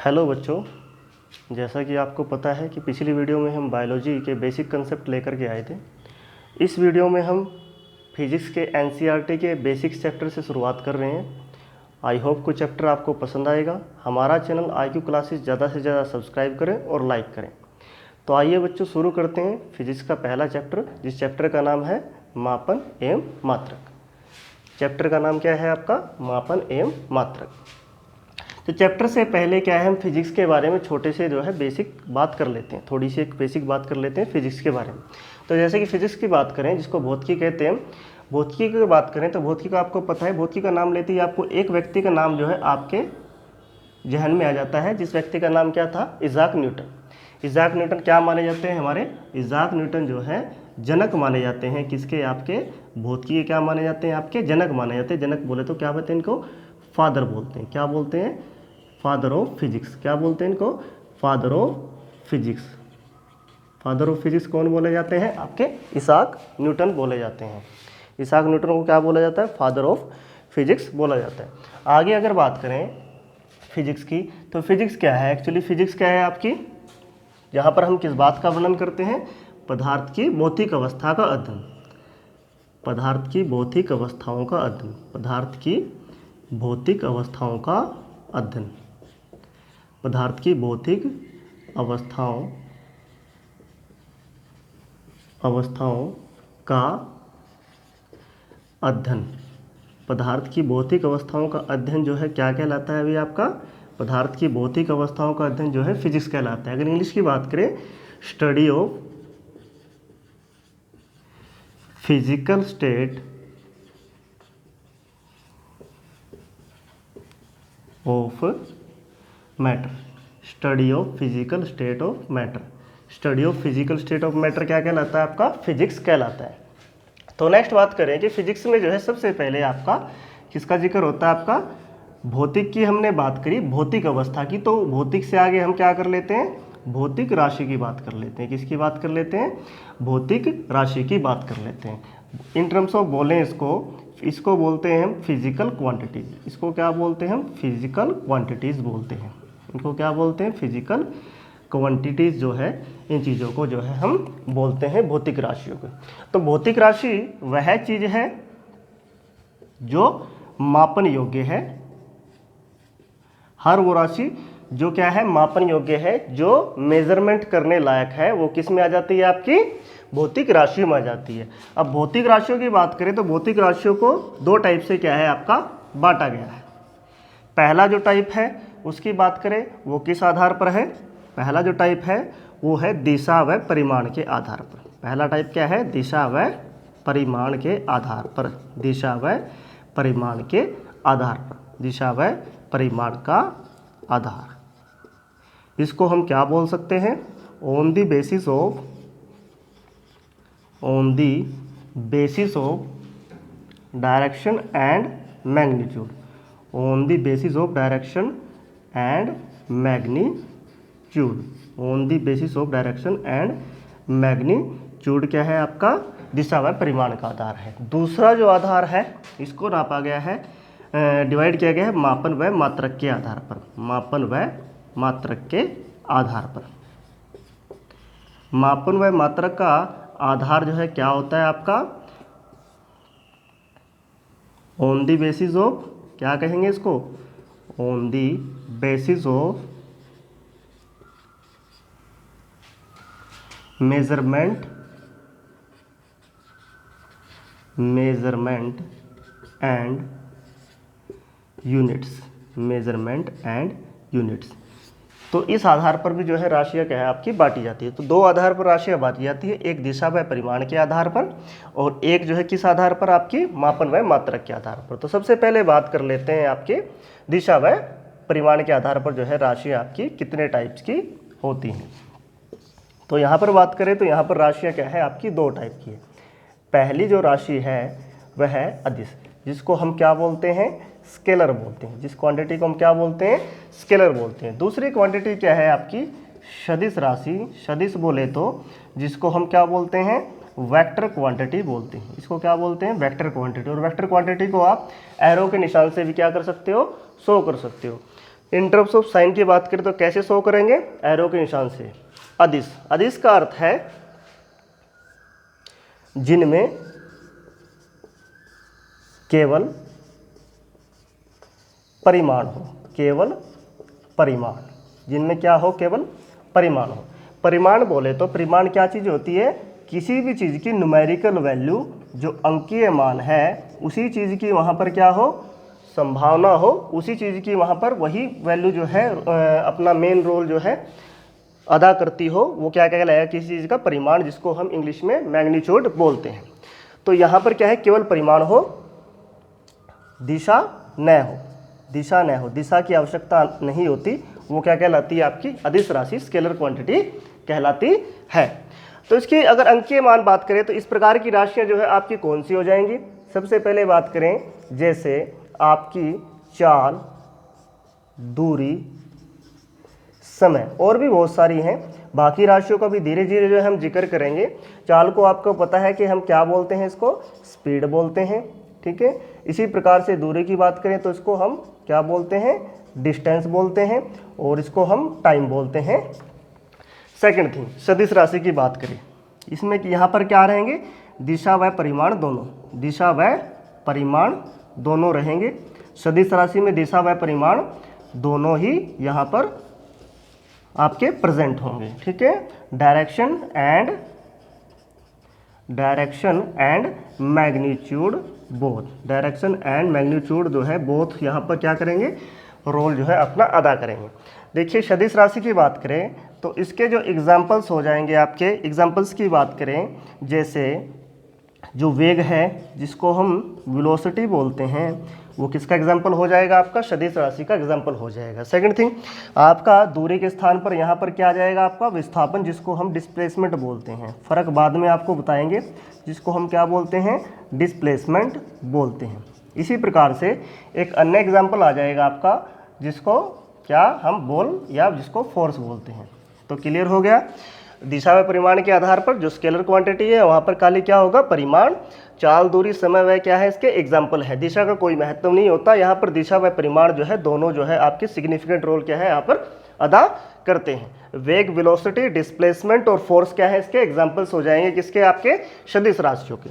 Hello बच्चों, जैसा कि आपको पता है कि पिछली वीडियो में हम बायोलॉजी के बेसिक कंसेप्ट लेकर के आए थे। इस वीडियो में हम फिजिक्स के एनसीईआरटी के बेसिक्स चैप्टर से शुरुआत कर रहे हैं। आई होप कोई चैप्टर आपको पसंद आएगा। हमारा चैनल IQ क्लासेस ज़्यादा से ज़्यादा सब्सक्राइब करें और लाइक करें। तो आइए बच्चों शुरू करते हैं फिजिक्स का पहला चैप्टर, जिस चैप्टर का नाम है मापन एवं मात्रक। चैप्टर का नाम क्या है आपका? मापन एवं मात्रक। तो चैप्टर से पहले क्या है, हम फिजिक्स के बारे में छोटे से जो है बेसिक बात कर लेते हैं, थोड़ी सी एक बेसिक बात कर लेते हैं फिजिक्स के बारे में। तो जैसे कि फिजिक्स की बात करें, जिसको भौतिकी कहते हैं, भौतिकी की बात करें तो भौतिकी का आपको पता है, भौतिकी का नाम लेते ही आपको एक व्यक्ति का नाम जो है आपके जहन में आ जाता है, जिस व्यक्ति का नाम क्या था? इज़ाक न्यूटन। इज़ाक न्यूटन क्या माने जाते हैं? हमारे इज़ाक न्यूटन जो है जनक माने जाते हैं। किसके? आपके भौतिकी के क्या माने जाते हैं? आपके जनक माने जाते हैं। जनक बोले तो क्या बोलते हैं इनको? फादर बोलते हैं। क्या बोलते हैं? Father of physics. क्या बोलते हैं इनको? Father of physics. Father of physics कौन बोले जाते हैं? आपके इज़ाक न्यूटन बोले जाते हैं। इज़ाक न्यूटन को क्या बोला जाता है? फादर ऑफ फिजिक्स बोला जाता है। आगे अगर बात करें फिजिक्स की, तो फिजिक्स क्या है? एक्चुअली फिजिक्स क्या है आपकी? जहाँ पर हम किस बात का वर्णन करते हैं? पदार्थ की भौतिक अवस्था का अध्ययन। पदार्थ की भौतिक अवस्थाओं का अध्ययन। पदार्थ की भौतिक अवस्थाओं का अध्ययन। पदार्थ की भौतिक अवस्थाओं का अध्ययन। पदार्थ की भौतिक अवस्थाओं का अध्ययन जो है क्या कहलाता है? अभी आपका पदार्थ की भौतिक अवस्थाओं का अध्ययन जो है फिजिक्स कहलाता है। अगर इंग्लिश की बात करें, study of physical state of matter. Study of physical state of matter. Study of physical state of matter क्या कहलाता है? आपका फिजिक्स कहलाता है। तो नेक्स्ट बात करें कि फिजिक्स में जो है सबसे पहले आपका किसका जिक्र होता है? आपका भौतिक की हमने बात करी, भौतिक अवस्था की। तो भौतिक से आगे हम क्या कर लेते हैं? भौतिक राशि की बात कर लेते हैं। किसकी बात कर लेते हैं? भौतिक राशि की बात कर लेते हैं। इन टर्म्स ऑफ बोलें इसको बोलते हैं हम फिजिकल क्वांटिटीज। इसको क्या बोलते हैं हम? फिजिकल क्वांटिटीज बोलते हैं। इनको क्या बोलते हैं? फिजिकल क्वांटिटीज जो है, इन चीज़ों को जो है हम बोलते हैं भौतिक राशियों को। तो भौतिक राशि वह चीज़ है जो मापन योग्य है। हर वो राशि जो क्या है? मापन योग्य है, जो मेजरमेंट करने लायक है, वो किस में आ जाती है? आपकी भौतिक राशियों में आ जाती है। अब भौतिक राशियों की बात करें तो भौतिक राशियों को दो टाइप से क्या है आपका बांटा गया है। पहला जो टाइप है उसकी बात करें, वो किस आधार पर है? पहला जो टाइप है वो है दिशा व परिमाण के आधार पर। पहला टाइप क्या है? दिशा व परिमाण के आधार पर। दिशा व परिमाण के आधार पर। दिशा व परिमाण का आधार। इसको हम क्या बोल सकते हैं? On the basis of direction and magnitude. On the basis of direction and magnitude. On the basis of direction and magnitude क्या है आपका? दिशा व परिमाण का आधार है। दूसरा जो आधार है, इसको नापा गया है, डिवाइड किया गया है मापन व मात्रक के आधार पर। मापन व मात्रक के आधार पर। मापन व मात्रक का आधार जो है क्या होता है आपका? ऑन द बेसिस ऑफ, क्या कहेंगे इसको? On the basis of measurement and units. Measurement and units. तो इस आधार पर भी जो है राशियाँ क्या है आपकी बांटी जाती है। तो दो आधार पर राशियाँ बांटी जाती है, एक दिशा व परिमाण के आधार पर और एक जो है किस आधार पर? आपकी मापन व मात्रक के आधार पर। तो सबसे पहले बात कर लेते हैं आपके दिशा व परिमाण के आधार पर जो है राशियाँ आपकी कितने टाइप्स की होती हैं। तो यहाँ पर बात करें तो यहाँ पर राशियाँ क्या है आपकी? दो टाइप की है। पहली जो राशि है वह है अदिश, जिसको हम क्या बोलते हैं? स्केलर बोलते हैं। जिस क्वांटिटी को हम क्या बोलते हैं? स्केलर बोलते हैं। दूसरी क्वांटिटी क्या है आपकी? सदिश राशि। सदिश बोले तो जिसको हम क्या बोलते हैं? वेक्टर क्वांटिटी बोलते हैं। इसको क्या बोलते हैं? Vector quantity. और वेक्टर क्वांटिटी को आप एरो के निशान से भी क्या कर सकते हो? शो कर सकते हो। इन टर्म्स ऑफ साइन की बात करें तो कैसे शो करेंगे, एरो के निशान से। अदिश, अदिश का अर्थ है जिनमें केवल परिमाण हो, केवल परिमाण, जिनमें क्या हो, केवल परिमाण हो। परिमाण बोले तो परिमाण क्या चीज़ होती है, किसी भी चीज़ की न्यूमेरिकल वैल्यू जो अंकीय मान है उसी चीज़ की वहाँ पर क्या हो, संभावना हो, उसी चीज़ की वहाँ पर वही वैल्यू जो है अपना मेन रोल जो है अदा करती हो, वो क्या कहलाएगा, किसी चीज़ का परिमाण, जिसको हम इंग्लिश में मैग्नीट्यूड बोलते हैं। तो यहाँ पर क्या है, केवल परिमाण हो, दिशा न हो, दिशा न हो, दिशा की आवश्यकता नहीं होती, वो क्या कहलाती है, आपकी अदिश राशि, स्केलर क्वांटिटी कहलाती है। तो इसकी अगर अंकीय मान बात करें तो इस प्रकार की राशियाँ जो है आपकी कौन सी हो जाएंगी। सबसे पहले बात करें जैसे आपकी चाल, दूरी, समय, और भी बहुत सारी हैं। बाकी राशियों का भी धीरे धीरे जो है हम जिक्र करेंगे। चाल को आपको पता है कि हम क्या बोलते हैं, इसको स्पीड बोलते हैं, ठीक है। इसी प्रकार से दूरी की बात करें तो इसको हम क्या बोलते हैं, डिस्टेंस बोलते हैं, और इसको हम टाइम बोलते हैं। सेकंड थिंग, सदिश राशि की बात करें, इसमें यहाँ पर क्या रहेंगे, दिशा व परिमाण दोनों, दिशा व परिमाण दोनों रहेंगे। सदिश राशि में दिशा व परिमाण दोनों ही यहाँ पर आपके प्रेजेंट होंगे, ठीक है। Direction and magnitude both, direction and magnitude जो है बोथ यहाँ पर क्या करेंगे, रोल जो है अपना अदा करेंगे। देखिए सदिश राशि की बात करें तो इसके जो एग्जाम्पल्स हो जाएंगे, आपके एग्जाम्पल्स की बात करें जैसे जो वेग है जिसको हम वेलोसिटी बोलते हैं, वो किसका एग्जाम्पल हो जाएगा, आपका सदिश राशि का एग्जाम्पल हो जाएगा। सेकंड थिंग, आपका दूरी के स्थान पर यहाँ पर क्या आ जाएगा, आपका विस्थापन, जिसको हम डिस्प्लेसमेंट बोलते हैं। फ़र्क बाद में आपको बताएंगे, जिसको हम क्या बोलते हैं, डिस्प्लेसमेंट बोलते हैं। इसी प्रकार से एक अन्य एग्जाम्पल आ जाएगा आपका, जिसको क्या हम बॉल या जिसको फोर्स बोलते हैं। तो क्लियर हो गया। दिशा व परिमाण के आधार पर जो स्केलर क्वांटिटी है वहाँ पर खाली क्या होगा, परिमाण, चाल, दूरी, समय वह क्या है, इसके एग्जाम्पल है। दिशा का कोई महत्व नहीं होता, यहाँ पर दिशा व परिमाण जो है दोनों जो है आपके सिग्निफिकेंट रोल क्या है यहाँ पर अदा करते हैं। वेग, वेलोसिटी, डिस्प्लेसमेंट और फोर्स क्या है, इसके एग्जाम्पल्स हो जाएंगे किसके, आपके सदिश राशियों के।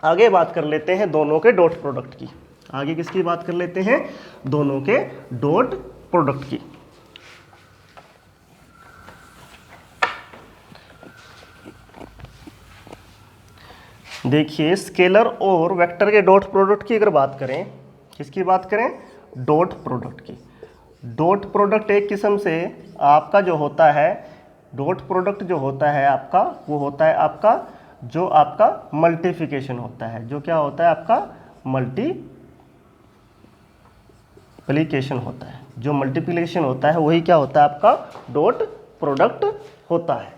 आगे बात कर लेते हैं दोनों के डॉट प्रोडक्ट की। आगे किसकी बात कर लेते हैं, दोनों के डॉट प्रोडक्ट की। देखिए स्केलर और वेक्टर के डॉट प्रोडक्ट की अगर बात करें, किसकी बात करें, डॉट प्रोडक्ट की। डॉट प्रोडक्ट एक किस्म से आपका जो होता है, डॉट प्रोडक्ट जो होता है आपका, वो होता है आपका जो आपका मल्टीप्लिकेशन होता है, जो क्या होता है आपका मल्टीप्लिकेशन होता है। जो मल्टीप्लिकेशन होता है वही क्या होता है, आपका डॉट प्रोडक्ट होता है।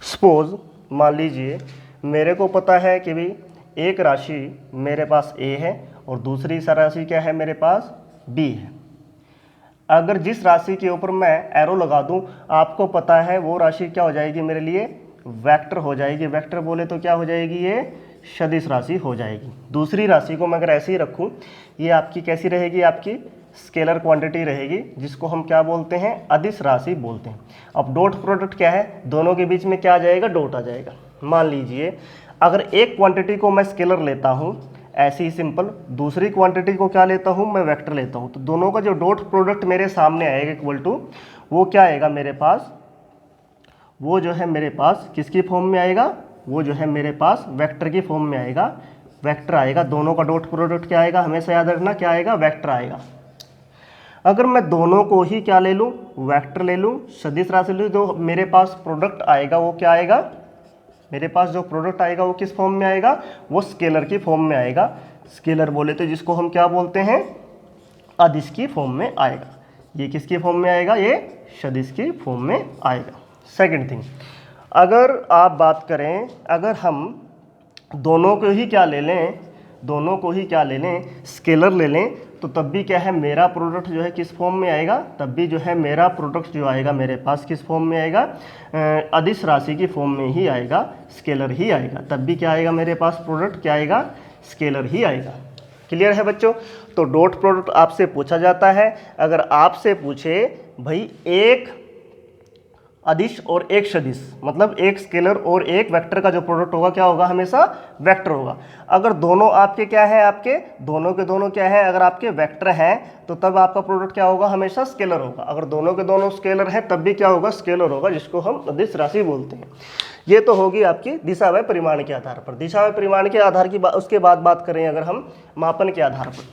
सपोज मान लीजिए मेरे को पता है कि भाई एक राशि मेरे पास A है और दूसरी राशि क्या है, मेरे पास B है। अगर जिस राशि के ऊपर मैं एरो लगा दूं, आपको पता है वो राशि क्या हो जाएगी, मेरे लिए वेक्टर हो जाएगी। वेक्टर बोले तो क्या हो जाएगी, ये सदिश राशि हो जाएगी। दूसरी राशि को मैं अगर ऐसे ही रखूं, ये आपकी कैसी रहेगी, आपकी स्केलर क्वांटिटी रहेगी, जिसको हम क्या बोलते हैं, अदिश राशि बोलते हैं। अब डॉट प्रोडक्ट क्या है, दोनों के बीच में क्या आ जाएगा, डॉट आ जाएगा। मान लीजिए अगर एक क्वांटिटी को मैं स्केलर लेता हूँ, ऐसी ही सिंपल, दूसरी क्वांटिटी को क्या लेता हूँ, मैं वेक्टर लेता हूँ, तो दोनों का जो डॉट प्रोडक्ट मेरे सामने आएगा इक्वल टू, वो क्या आएगा मेरे पास, वो जो है मेरे पास किसकी फॉर्म में आएगा, वो जो है मेरे पास वेक्टर की फॉर्म में आएगा, वेक्टर आएगा। दोनों का डॉट प्रोडक्ट क्या आएगा, हमेशा याद रखना क्या आएगा, वेक्टर आएगा। अगर मैं दोनों को ही क्या ले लूँ, वेक्टर ले लूँ, सदिश राशि ले लूँ, जो मेरे पास प्रोडक्ट आएगा वो क्या आएगा, मेरे पास जो प्रोडक्ट आएगा वो किस फॉर्म में आएगा, वो स्केलर की फॉर्म में आएगा। स्केलर बोले तो जिसको हम क्या बोलते हैं, अदिश की फॉर्म में आएगा। ये किसकी फॉर्म में आएगा, ये सदिश की फॉर्म में आएगा। सेकंड थिंग, अगर आप बात करें, अगर हम दोनों को ही क्या ले लें, दोनों को ही क्या ले लें, स्केलर ले लें, तो तब भी क्या है, मेरा प्रोडक्ट जो है किस फॉर्म में आएगा, तब भी जो है मेरा प्रोडक्ट जो आएगा मेरे पास किस फॉर्म में आएगा, अदिश राशि की फॉर्म में ही आएगा, स्केलर ही आएगा। तब भी क्या आएगा मेरे पास, प्रोडक्ट क्या आएगा, स्केलर ही आएगा। क्लियर है बच्चों। तो डॉट प्रोडक्ट आपसे पूछा जाता है। अगर आपसे पूछे भाई एक अदिश और एक सदिश, मतलब एक स्केलर और एक वेक्टर का जो प्रोडक्ट होगा क्या होगा, हमेशा वेक्टर होगा। अगर दोनों आपके क्या है, आपके दोनों के दोनों क्या है, अगर आपके वेक्टर हैं तो तब आपका प्रोडक्ट क्या होगा, हमेशा स्केलर होगा। अगर दोनों के दोनों स्केलर हैं तब भी क्या होगा, स्केलर होगा, जिसको हम अदिश राशि बोलते हैं। ये तो होगी आपकी दिशा व परिमाण के आधार पर। दिशा व परिमाण के आधार की उसके बाद बात करें अगर हम मापन के आधार पर,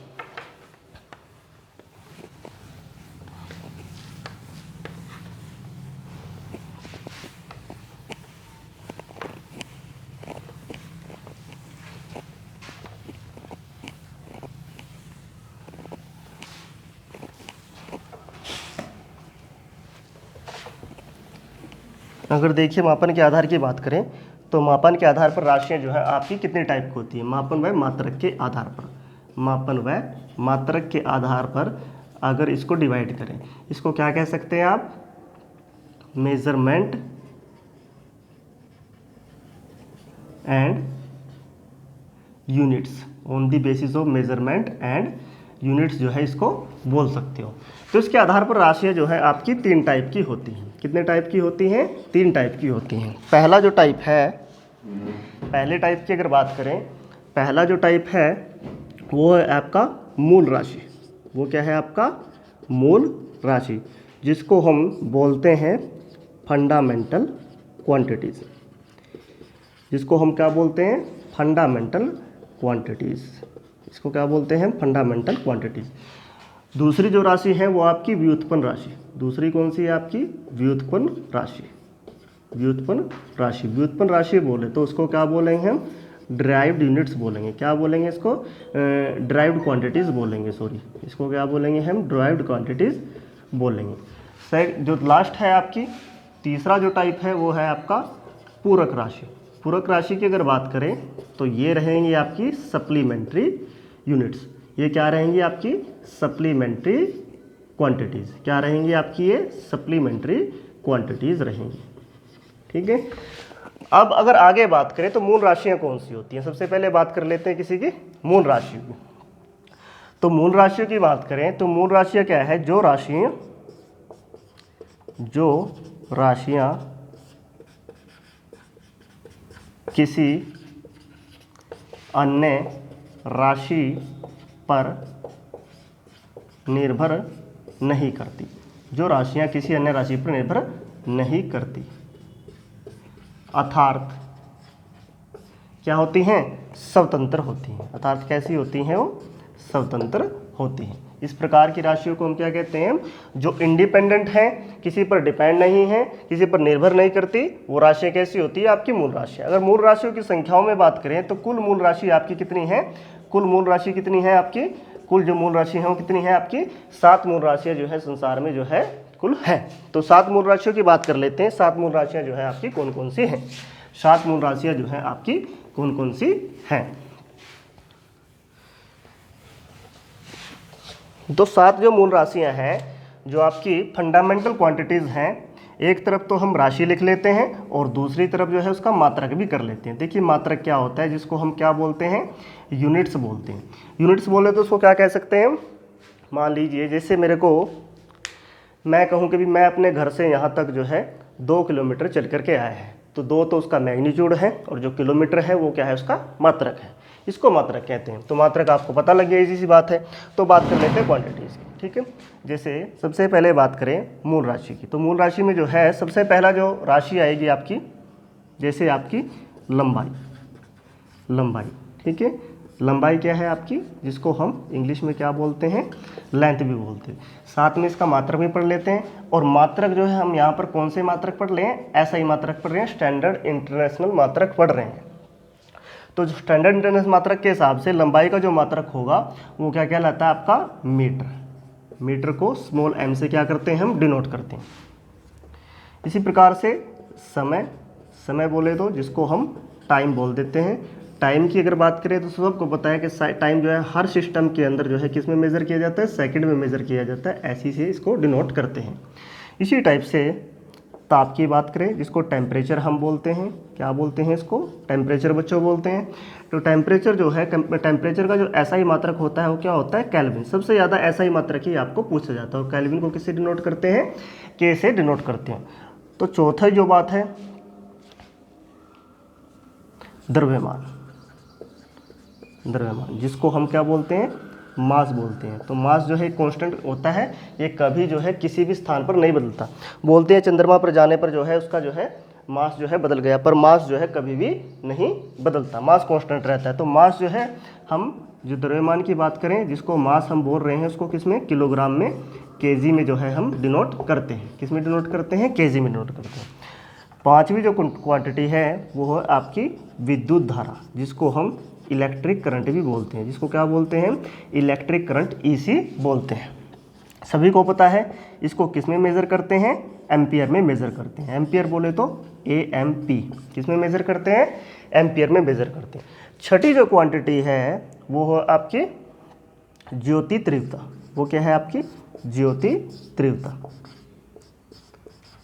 अगर देखिए मापन के आधार की बात करें तो मापन के आधार पर राशियां जो है आपकी कितने टाइप की होती है। मापन व मात्रक के आधार पर, मापन व मात्रक के आधार पर अगर इसको डिवाइड करें, इसको क्या कह सकते हैं आप, measurement and units, on the basis of measurement and units जो है इसको बोल सकते हो। तो इसके आधार पर राशियां जो है आपकी 3 टाइप की होती हैं। कितने टाइप की होती हैं, 3 टाइप की होती हैं। पहला जो टाइप है, पहले टाइप की अगर बात करें, पहला जो टाइप है वो है आपका मूल राशि। वो क्या है आपका, मूल राशि, जिसको हम बोलते हैं फंडामेंटल क्वांटिटीज, जिसको हम क्या बोलते हैं, फंडामेंटल क्वांटिटीज, इसको क्या बोलते हैं, फंडामेंटल क्वांटिटीज। दूसरी जो राशि है वो आपकी व्युत्पन्न राशि। दूसरी कौन सी है आपकी, व्युत्पन्न राशि। व्युत्पन्न राशि, व्युत्पन्न राशि बोले तो उसको क्या बोलेंगे हम, ड्राइव्ड यूनिट्स बोलेंगे। क्या बोलेंगे इसको, ड्राइव्ड क्वांटिटीज बोलेंगे, सॉरी, इसको क्या बोलेंगे हम, ड्राइव्ड क्वांटिटीज बोलेंगे। सेकंड जो लास्ट है आपकी, तीसरा जो टाइप है वो है आपका पूरक राशि। पूरक राशि की अगर बात करें तो ये रहेंगी आपकी सप्लीमेंट्री यूनिट्स। ये क्या रहेंगी आपकी, सप्लीमेंट्री क्वांटिटीज़। क्या रहेंगी आपकी, ये सप्लीमेंट्री क्वांटिटीज़ रहेंगी। ठीक है। अब अगर आगे बात करें तो मूल राशियां कौन सी होती हैं, सबसे पहले बात कर लेते हैं किसी की मूल राशियों की। तो मूल राशियों की बात करें तो मूल राशियां क्या है, जो राशियां किसी अन्य राशि पर निर्भर नहीं करती, जो राशियां किसी अन्य राशि पर निर्भर नहीं करती, अर्थात क्या होती हैं, स्वतंत्र होती हैं। अर्थात कैसी होती हैं, वो स्वतंत्र होती हैं। इस प्रकार की राशियों को हम क्या कहते हैं, जो इंडिपेंडेंट हैं, किसी पर डिपेंड नहीं है, किसी पर निर्भर नहीं करती, वो राशियाँ कैसी होती है, आपकी मूल राशियाँ। अगर मूल राशियों की संख्याओं में बात करें तो कुल मूल राशि आपकी कितनी है, कुल मूल राशि कितनी है आपकी, कुल जो मूल राशि है वो कितनी है आपकी, 7 मूल राशियाँ जो है संसार में जो है कुल है। तो 7 मूल राशियों की बात कर लेते हैं। 7 मूल राशियाँ जो है आपकी कौन कौन सी हैं, 7 मूल राशियाँ जो है आपकी कौन कौन सी हैं। तो 7 जो मूल राशियां हैं, जो आपकी फंडामेंटल क्वांटिटीज़ हैं, एक तरफ तो हम राशि लिख लेते हैं और दूसरी तरफ जो है उसका मात्रक भी कर लेते हैं। देखिए मात्रक क्या होता है, जिसको हम क्या बोलते हैं, यूनिट्स बोलते हैं। यूनिट्स बोले तो उसको क्या कह सकते हैं, मान लीजिए जैसे मेरे को, मैं कहूँ कि भी मैं अपने घर से यहाँ तक जो है 2 किलोमीटर चल करके आया है, तो 2 तो उसका मैग्नीट्यूड है और जो किलोमीटर है वो क्या है, उसका मात्रक है। इसको मात्रक कहते हैं। तो मात्रक आपको पता लग गया, इजी सी बात है। तो बात कर लेते हैं क्वांटिटीज़ की। ठीक है, जैसे सबसे पहले बात करें मूल राशि की, तो मूल राशि में जो है सबसे पहला जो राशि आएगी आपकी, जैसे आपकी लंबाई। लंबाई, ठीक है, लंबाई क्या है आपकी, जिसको हम इंग्लिश में क्या बोलते हैं, लेंथ भी बोलते हैं। साथ में इसका मात्रक भी पढ़ लेते हैं। और मात्रक जो है हम यहाँ पर कौन से मात्रक पढ़ रहे हैं, SI मात्रक पढ़ रहे हैं, स्टैंडर्ड इंटरनेशनल मात्रक पढ़ रहे हैं। तो जो स्टैंडर्ड इंटरनेशनल मात्रक के हिसाब से लंबाई का जो मात्रक होगा वो क्या कहलाता है आपका, मीटर। मीटर को स्मॉल m से क्या करते हैं, हम डिनोट करते हैं। इसी प्रकार से समय, समय बोले तो जिसको हम टाइम बोल देते हैं। टाइम की अगर बात करें तो सबको पता है कि टाइम जो है हर सिस्टम के अंदर जो है किस में मेज़र किया जाता है, सेकंड में मेज़र किया जाता है। ऐसी से इसको डिनोट करते हैं। इसी टाइप से ताप की बात करें जिसको टेम्परेचर हम बोलते हैं, क्या बोलते हैं इसको, टेम्परेचर बच्चों बोलते हैं। तो टेम्परेचर जो है, टेम्परेचर का जो SI मात्रक होता है वो क्या होता है, केल्विन। सबसे ज़्यादा SI मात्रक ही आपको पूछा जाता है और केल्विन को किससे डिनोट करते हैं, K से डिनोट करते हैं। तो चौथा जो बात है द्रव्यमान, द्रव्यमान जिसको हम क्या बोलते हैं, मास बोलते हैं। तो मास जो है कांस्टेंट होता है, ये कभी जो है किसी भी स्थान पर नहीं बदलता। बोलते हैं चंद्रमा पर जाने पर जो है उसका जो है मास जो है बदल गया, पर मास जो है कभी भी नहीं बदलता, मास कांस्टेंट रहता है। तो मास जो है, हम जो द्रव्यमान की बात करें जिसको मास हम बोल रहे हैं उसको किस में, किलोग्राम में, केजी में जो है हम डिनोट करते हैं। किस में डिनोट करते हैं, केजी में डिनोट करते हैं। पांचवी जो क्वांटिटी है वो है आपकी विद्युत धारा, जिसको हम इलेक्ट्रिक करंट भी बोलते हैं। जिसको क्या बोलते हैं, इलेक्ट्रिक करंट, EC बोलते हैं। सभी को पता है इसको किस में मेज़र करते हैं, एम्पियर में मेज़र करते हैं। एम्पियर बोले तो AMP, किस में मेज़र करते हैं, एम्पियर में मेज़र करते हैं। छठी जो क्वांटिटी है वो है आपकी ज्योति तीव्रता। वो क्या है आपकी, ज्योति तीव्रता।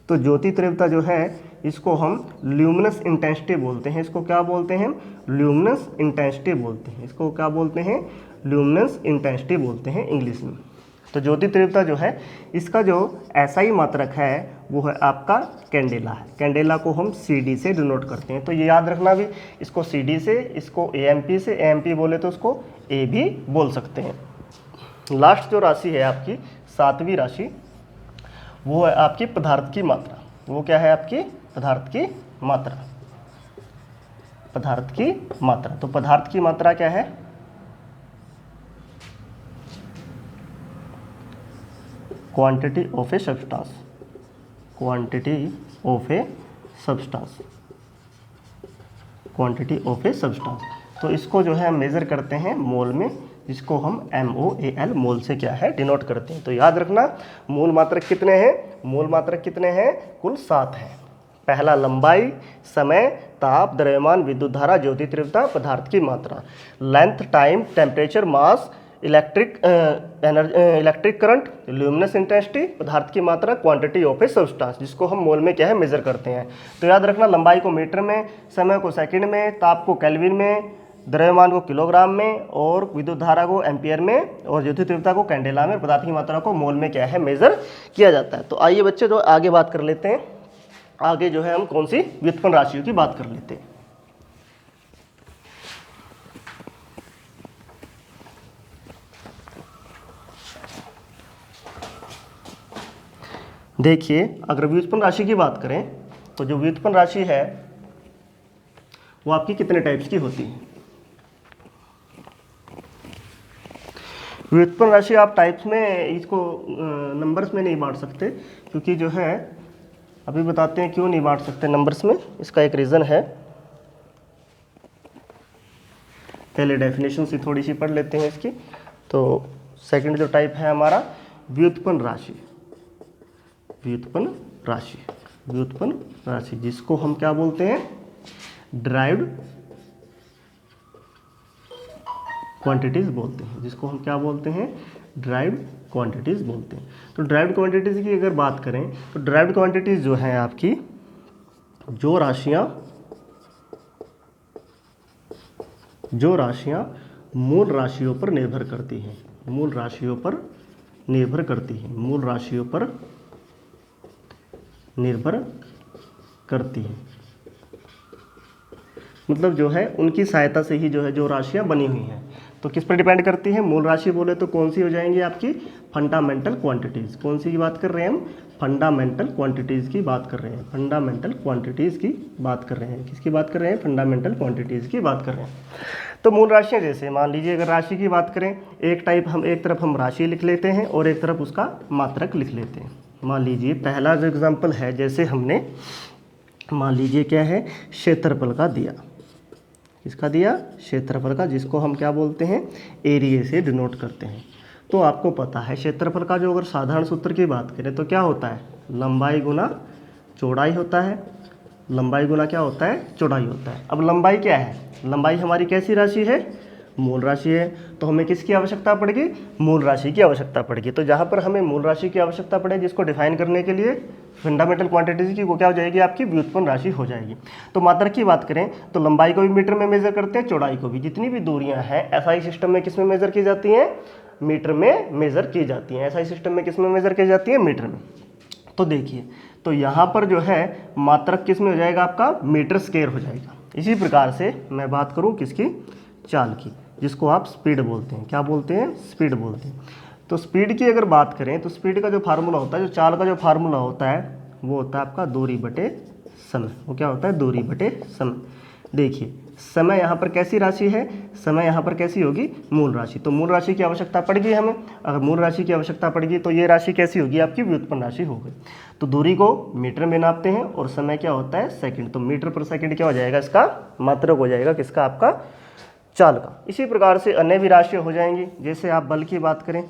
तो ज्योति तीव्रता जो है इसको हम ल्यूमिनस इंटेंसिटी बोलते हैं। इसको क्या बोलते हैं, ल्यूमिनस इंटेंसिटी बोलते हैं। इसको क्या बोलते हैं, ल्यूमिनस इंटेंसिटी बोलते हैं इंग्लिश में। तो ज्योति तीव्रता जो है इसका जो SI मात्रक है वो है आपका कैंडेला है। कैंडेला को हम CD से डिनोट करते हैं। तो ये याद रखना भी, इसको CD से, इसको AMP से, AMP बोले तो उसको A भी बोल सकते हैं। लास्ट जो राशि है आपकी 7वीं राशि, वो है आपकी पदार्थ की मात्रा। वो क्या है आपकी, पदार्थ की मात्रा। पदार्थ की मात्रा, तो पदार्थ की मात्रा क्या है, quantity of a substance, quantity of a substance, quantity of a substance. तो इसको जो है हम मेज़र करते हैं मोल में, जिसको हम MOAL, मोल से क्या है डिनोट करते हैं। तो याद रखना मूल मात्रक कितने हैं, मूल मात्रक कितने हैं, कुल 7 हैं। पहला लंबाई, समय, ताप, द्रव्यमान, विद्युत धारा, ज्योति तीव्रता, पदार्थ की मात्रा। लेंथ, टाइम, टेम्परेचर, मास, इलेक्ट्रिक करंट, ल्यूमिनस इंटेंसिटी, पदार्थ की मात्रा, क्वांटिटी ऑफ ए सब्सटेंस, जिसको हम मोल में क्या है मेज़र करते हैं। तो याद रखना लंबाई को मीटर में, समय को सेकंड में, ताप को केल्विन में, द्रव्यमान को किलोग्राम में, और विद्युत धारा को एम्पियर में, और ज्योति तीव्रता को कैंडेला में, पदार्थ की मात्रा को मोल में क्या है मेज़र किया जाता है। तो आइए बच्चे जो आगे बात कर लेते हैं। आगे जो है हम कौन सी व्युत्पन्न राशियों की बात कर लेते हैं। देखिए, अगर व्युत्पन्न राशि की बात करें तो जो व्युत्पन्न राशि है वो आपकी कितने टाइप्स की होती है। व्युत्पन्न राशि आप टाइप्स में इसको नंबर्स में नहीं बांट सकते, क्योंकि जो है अभी बताते हैं क्यों नहीं बांट सकते नंबर्स में। इसका एक रीज़न है, पहले डेफिनेशन से थोड़ी सी पढ़ लेते हैं इसकी। तो सेकंड जो टाइप है हमारा व्युत्पन्न राशि, व्युत्पन्न राशि, व्युत्पन्न राशि, जिसको हम क्या बोलते हैं, ड्राइव्ड क्वांटिटीज बोलते हैं। जिसको हम क्या बोलते हैं, ड्राइव्ड क्वांटिटीज बोलते हैं। तो ड्राइव्ड क्वांटिटीज की अगर बात करें तो ड्राइव्ड क्वांटिटीज जो है आपकी, जो राशियां मूल राशियों पर निर्भर करती हैं, मूल राशियों पर निर्भर करती हैं, मूल राशियों पर निर्भर करती हैं, मतलब जो है उनकी सहायता से ही जो है जो राशियां बनी हुई हैं। तो किस पर डिपेंड करती है, मूल राशि बोले तो कौन सी हो जाएंगी आपकी, फंडामेंटल क्वांटिटीज। कौन सी की बात कर रहे हैं हम, फंडामेंटल क्वांटिटीज की बात कर रहे हैं, फंडामेंटल क्वांटिटीज की बात कर रहे हैं। किसकी बात कर रहे हैं, फंडामेंटल क्वांटिटीज की बात कर रहे हैं। तो मूल राशियां जैसे मान लीजिए अगर राशि की बात करें, एक तरफ हम राशि लिख लेते हैं और एक तरफ उसका मात्रक लिख लेते हैं। मान लीजिए पहला जो एग्जाम्पल है, जैसे हमने मान लीजिए क्या है, क्षेत्रफल का दिया। किसका दिया, क्षेत्रफल का, जिसको हम क्या बोलते हैं, एरिया से डिनोट करते हैं। तो आपको पता है क्षेत्रफल का जो अगर साधारण सूत्र की बात करें तो क्या होता है, लंबाई गुना चौड़ाई होता है। लंबाई गुना क्या होता है, चौड़ाई होता है। अब लंबाई क्या है, लंबाई हमारी कैसी राशि है, मूल राशि है। तो हमें किसकी आवश्यकता पड़ेगी, मूल राशि की आवश्यकता पड़ेगी। तो जहाँ पर हमें मूल राशि की आवश्यकता पड़े, जिसको डिफाइन करने के लिए फंडामेंटल क्वांटिटीज की वो क्या हो जाएगी, आपकी व्युत्पन्न राशि हो जाएगी। तो मात्रक की बात करें तो लंबाई को भी मीटर में मेजर करते हैं, चौड़ाई को भी। जितनी भी दूरियां हैं एसआई सिस्टम में किस में मेजर की जाती हैं, मीटर में मेजर की जाती हैं। एसआई सिस्टम में किस में मेजर की जाती है, मीटर में। तो देखिए, तो यहाँ पर जो है मात्रक किस में हो जाएगा, आपका मीटर स्क्वायर हो जाएगा। इसी प्रकार से मैं बात करूँ किसकी, चाल की, जिसको आप स्पीड बोलते हैं। क्या बोलते हैं, स्पीड बोलते हैं। तो स्पीड की अगर बात करें तो स्पीड का जो फार्मूला होता है, जो चाल का जो फार्मूला होता है, वो होता है आपका दूरी बटे समय। वो क्या होता है, दूरी बटे समय। देखिए समय यहाँ पर कैसी राशि है, समय यहाँ पर कैसी होगी, मूल राशि। तो मूल राशि की आवश्यकता पड़ेगी हमें। अगर मूल राशि की आवश्यकता पड़ेगी तो ये राशि कैसी होगी, आपकी व्युत्पन्न राशि होगी। तो दूरी को मीटर में नापते हैं और समय क्या होता है, सेकंड। तो मीटर पर सेकंड क्या हो जाएगा, इसका मात्रक हो जाएगा किसका, आपका चाल का। इसी प्रकार से अन्य भी राशियाँ हो जाएंगी। जैसे आप बल की बात करें,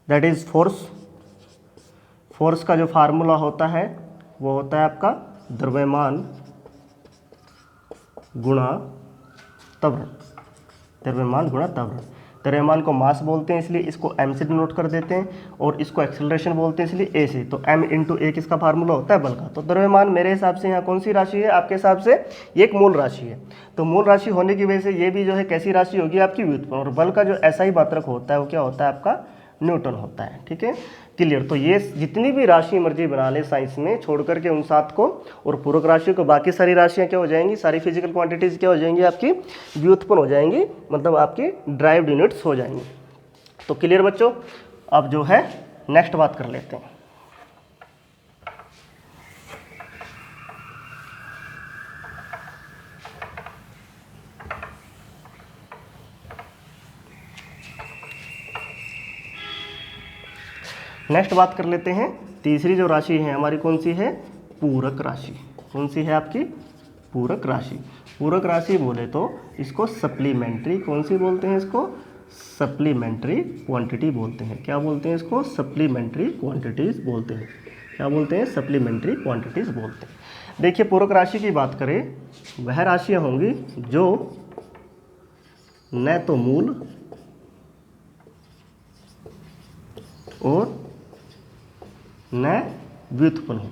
दैट इज फोर्स। फोर्स का जो फार्मूला होता है वो होता है आपका द्रव्यमान गुणा त्वरण। द्रव्यमान गुणा त्वरण। द्रव्यमान को मास बोलते हैं इसलिए इसको m से डिनोट कर देते हैं, और इसको एक्सेलरेशन बोलते हैं इसलिए a से। तो m इंटू a किसका फार्मूला होता है, बल का। तो द्रव्यमान मेरे हिसाब से यहाँ कौन सी राशि है, आपके हिसाब से ये एक मूल राशि है। तो मूल राशि होने की वजह से ये भी जो है कैसी राशि होगी, आपकी व्युत्पन्न। और बल का जो SI मात्रक होता है वो क्या होता है, आपका न्यूटन होता है। ठीक है, क्लियर। तो ये जितनी भी राशि मर्जी बना ले साइंस में, छोड़ करके उन 7 को और पूरक राशियों को, बाकी सारी राशियां क्या हो जाएंगी, सारी फिजिकल क्वांटिटीज क्या हो जाएंगी, आपकी व्युत्पन्न हो जाएंगी, मतलब आपकी ड्राइव्ड यूनिट्स हो जाएंगी। तो क्लियर बच्चों, अब जो है नेक्स्ट बात कर लेते हैं। नेक्स्ट बात कर लेते हैं, तीसरी जो राशि है हमारी कौन सी है, पूरक राशि। कौन सी है आपकी, पूरक राशि। पूरक राशि बोले तो इसको सप्लीमेंट्री, कौन सी बोलते हैं इसको, सप्लीमेंट्री क्वांटिटी बोलते हैं। क्या बोलते हैं इसको, सप्लीमेंट्री क्वांटिटीज बोलते हैं। क्या बोलते हैं, सप्लीमेंट्री क्वांटिटीज बोलते हैं। देखिए पूरक राशि की बात करें, वह राशियाँ होंगी जो न तो मूल और न व्युत्पन्न हो।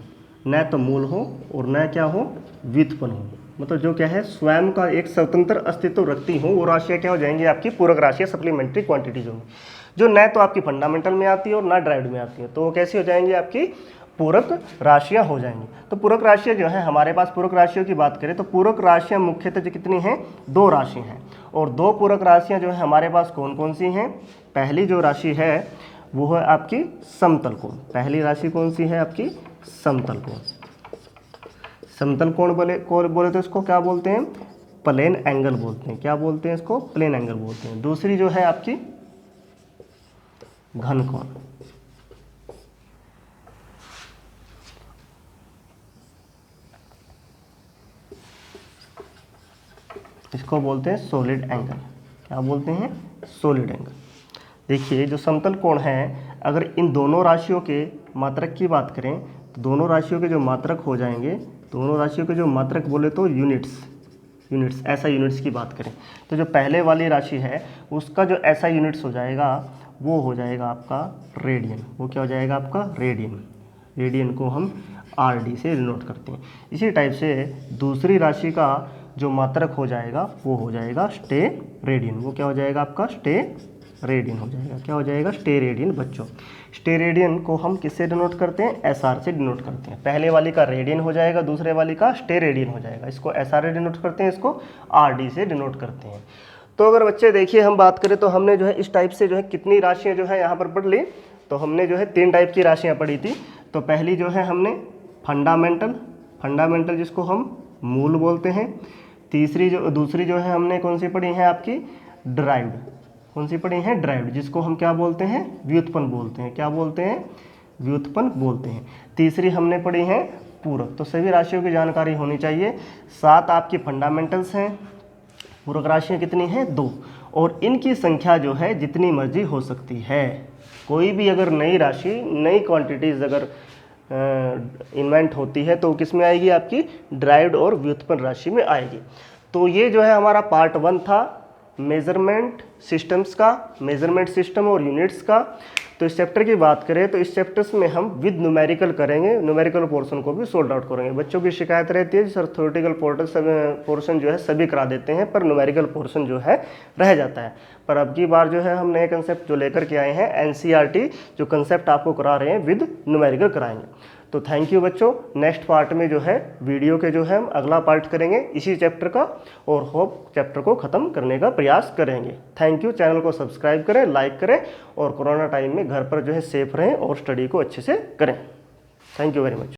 न तो मूल हो और न क्या हो, व्युत्पन्न हो। मतलब जो क्या है, स्वयं का एक स्वतंत्र अस्तित्व रखती हो, वो राशियाँ क्या हो जाएंगी, आपकी पूरक राशियाँ, सप्लीमेंट्री क्वांटिटीज होंगी। जो न तो आपकी फंडामेंटल में आती है और ना ड्राइव्ड में आती है, तो वो कैसी हो जाएंगी, आपकी पूरक राशियाँ हो जाएंगी। तो पूरक राशियाँ जो है हमारे पास, पूरक राशियों की बात करें तो पूरक राशियाँ मुख्यतः जो कितनी हैं, 2 राशि हैं। और 2 पूरक राशियाँ जो है हमारे पास कौन कौन सी हैं। पहली जो राशि है वो है आपकी समतल कोण। पहली राशि कौन सी है, आपकी समतल कोण। समतल कोण बोले तो इसको क्या बोलते हैं, प्लेन एंगल बोलते हैं। क्या बोलते हैं इसको, प्लेन एंगल बोलते हैं। दूसरी जो है आपकी घन कोण। इसको बोलते हैं सॉलिड एंगल। क्या बोलते हैं, सॉलिड एंगल। देखिए जो समतल कोण है, अगर इन दोनों राशियों के मात्रक की बात करें तो दोनों राशियों के जो मात्रक हो जाएंगे, दोनों राशियों के जो मात्रक बोले तो यूनिट्स ऐसा यूनिट्स की बात करें तो जो पहले वाली राशि है उसका जो ऐसा यूनिट्स हो जाएगा वो हो जाएगा आपका रेडियन। वो क्या हो जाएगा, आपका रेडियन। रेडियन को हम RD से डिनोट करते हैं। इसी टाइप से दूसरी राशि का जो मात्रक हो जाएगा वो हो जाएगा स्टे रेडियन। वो क्या हो जाएगा, आपका स्टे रेडियन हो जाएगा। क्या हो जाएगा, स्टे रेडियन। बच्चों स्टे रेडियन को हम किससे डिनोट करते हैं, SR से डिनोट करते हैं। पहले वाली का रेडियन हो जाएगा, दूसरे वाली का स्टे रेडियन हो जाएगा। इसको SR से डिनोट करते हैं, इसको RD से डिनोट करते हैं। तो अगर बच्चे देखिए हम बात करें तो हमने जो है इस टाइप से जो है कितनी राशियाँ जो है यहाँ पर पढ़ ली। तो हमने जो है 3 टाइप की राशियाँ पढ़ी थी। तो पहली जो है हमने फंडामेंटल जिसको हम मूल बोलते हैं। दूसरी जो है हमने कौन सी पढ़ी है, आपकी ड्राइव्ड। कौन सी पढ़ी है, ड्राइव्ड, जिसको हम क्या बोलते हैं, व्युत्पन्न बोलते हैं। क्या बोलते हैं, व्युत्पन्न बोलते हैं। तीसरी हमने पढ़ी है पूरक। तो सभी राशियों की जानकारी होनी चाहिए। 7 आपकी फंडामेंटल्स हैं, पूरक राशियाँ कितनी हैं, 2। और इनकी संख्या जो है जितनी मर्जी हो सकती है। कोई भी अगर नई राशि, नई क्वांटिटीज़ अगर इन्वेंट होती है तो किस में आएगी, आपकी ड्राइव्ड और व्युत्पन्न राशि में आएगी। तो ये जो है हमारा पार्ट 1 था मेजरमेंट सिस्टम्स का, मेजरमेंट सिस्टम और यूनिट्स का। तो इस चैप्टर की बात करें तो इस चैप्टर्स में हम विद न्यूमेरिकल करेंगे, न्यूमेरिकल पोर्शन को भी सोल्ड आउट करेंगे। बच्चों की शिकायत रहती है सर थ्योरेटिकल पोर्शन जो है सभी करा देते हैं पर न्यूमेरिकल पोर्शन जो है रह जाता है। पर अब की बार जो है हम नए कंसेप्ट जो लेकर के आए हैं, एनसीईआरटी जो कंसेप्ट आपको करा रहे हैं विद न्यूमेरिकल कराएंगे। तो थैंक यू बच्चों। नेक्स्ट पार्ट में जो है वीडियो के जो है हम अगला पार्ट करेंगे इसी चैप्टर का और होप चैप्टर को ख़त्म करने का प्रयास करेंगे। Thank you. चैनल को सब्सक्राइब करें, लाइक करें और कोरोना टाइम में घर पर जो है सेफ रहें और स्टडी को अच्छे से करें। Thank you very much.